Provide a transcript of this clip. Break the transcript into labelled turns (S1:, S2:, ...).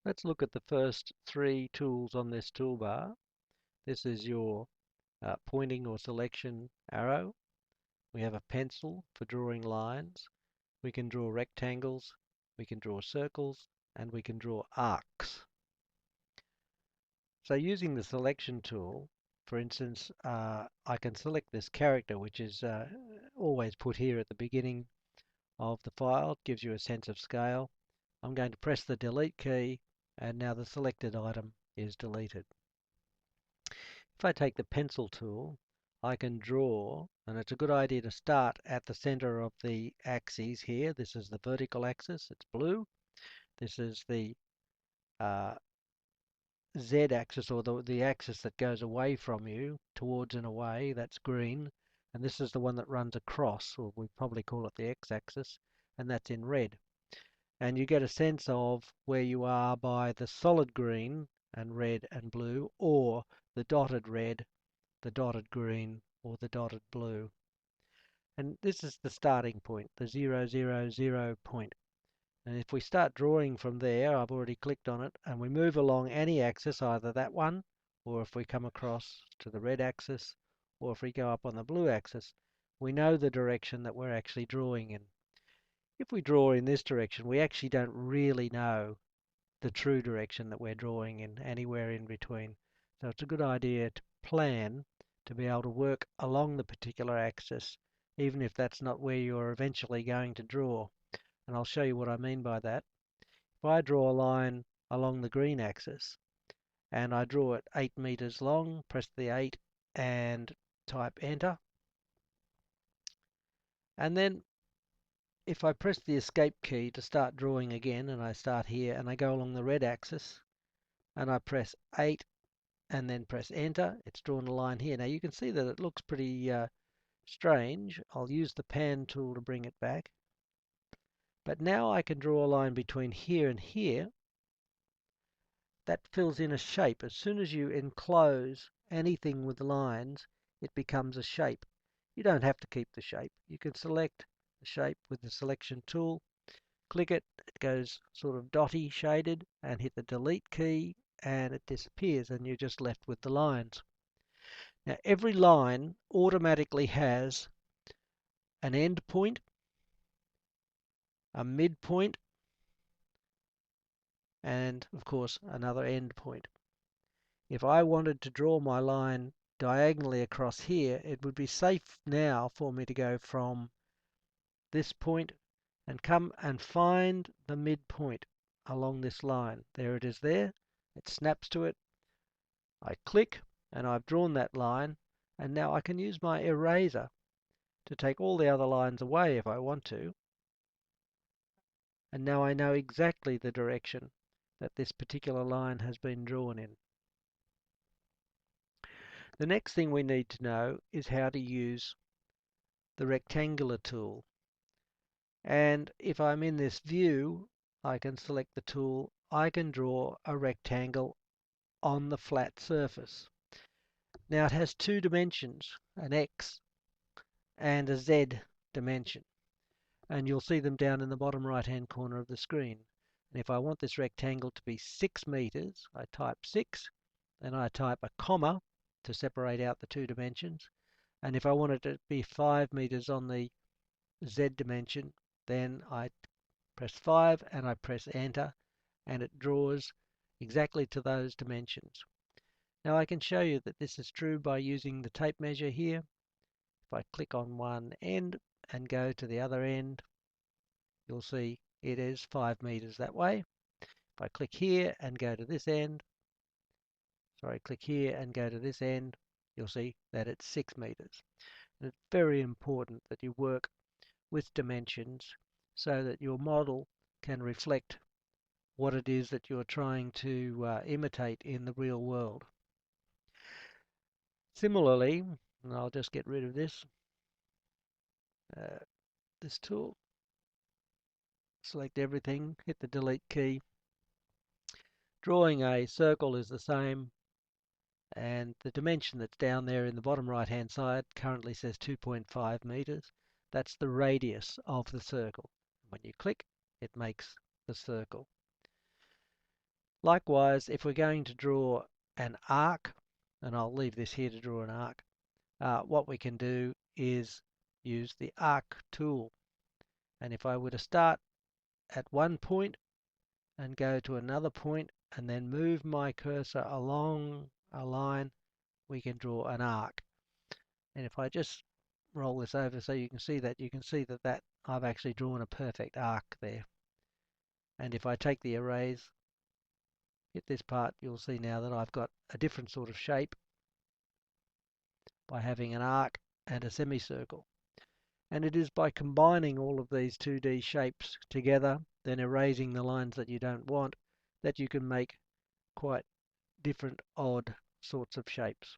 S1: Let's look at the first three tools on this toolbar. This is your pointing or selection arrow. We have a pencil for drawing lines. We can draw rectangles, we can draw circles, and we can draw arcs. So using the selection tool, for instance, I can select this character, which is always put here at the beginning of the file. It gives you a sense of scale. I'm going to press the delete key, and now the selected item is deleted. If I take the pencil tool, I can draw, and it's a good idea to start at the center of the axes here. This is the vertical axis, it's blue. This is the uh, z-axis, or the axis that goes away from you, towards and away, that's green. And this is the one that runs across, or we probably call it the x-axis, and that's in red. And you get a sense of where you are by the solid green and red and blue, or the dotted red, the dotted green, or the dotted blue. And this is the starting point, the 0, 0, 0 point. And if we start drawing from there, I've already clicked on it, and we move along any axis, either that one, or if we come across to the red axis, or if we go up on the blue axis, we know the direction that we're actually drawing in. If we draw in this direction, we actually don't really know the true direction that we're drawing in, anywhere in between. So it's a good idea to plan to be able to work along the particular axis, even if that's not where you're eventually going to draw. And I'll show you what I mean by that. If I draw a line along the green axis and I draw it 8 meters long, press the 8 and type enter. And then if I press the escape key to start drawing again, and I start here and I go along the red axis and I press 8 and then press enter, it's drawn a line here. Now you can see that it looks pretty strange. I'll use the pan tool to bring it back. But now I can draw a line between here and here that fills in a shape. As soon as you enclose anything with lines, it becomes a shape. You don't have to keep the shape. You can select the shape with the selection tool, click it, it goes sort of dotty shaded, and hit the delete key and it disappears and you're just left with the lines. Now every line automatically has an end point, a midpoint, and of course another end point. If I wanted to draw my line diagonally across here, it would be safe now for me to go from this point and come and find the midpoint along this line. There it is there. It snaps to it. I click and I've drawn that line, and now I can use my eraser to take all the other lines away if I want to. And now I know exactly the direction that this particular line has been drawn in. The next thing we need to know is how to use the rectangular tool. And if I'm in this view, I can select the tool. I can draw a rectangle on the flat surface. Now it has two dimensions, an X and a Z dimension. And you'll see them down in the bottom right hand corner of the screen. And if I want this rectangle to be 6 meters, I type 6, then I type a comma to separate out the two dimensions. And if I want it to be 5 meters on the Z dimension, then I press 5 and I press enter, and it draws exactly to those dimensions. Now I can show you that this is true by using the tape measure here. If I click on one end and go to the other end, you'll see it is 5 meters that way. If I click here and go to this end, click here and go to this end, you'll see that it's 6 meters. And it's very important that you work with dimensions so that your model can reflect what it is that you're trying to imitate in the real world. Similarly, and I'll just get rid of this tool, select everything, hit the delete key. Drawing a circle is the same, and the dimension that's down there in the bottom right hand side currently says 2.5 meters. That's the radius of the circle. When you click, it makes the circle. Likewise, if we're going to draw an arc, and I'll leave this here to draw an arc, what we can do is use the arc tool. And if I were to start at one point and go to another point and then move my cursor along a line, we can draw an arc. And if I just roll this over so you can see that I've actually drawn a perfect arc there. And if I take the erase, hit this part, you'll see now that I've got a different sort of shape by having an arc and a semicircle. And it is by combining all of these 2D shapes together, then erasing the lines that you don't want, that you can make quite different odd sorts of shapes.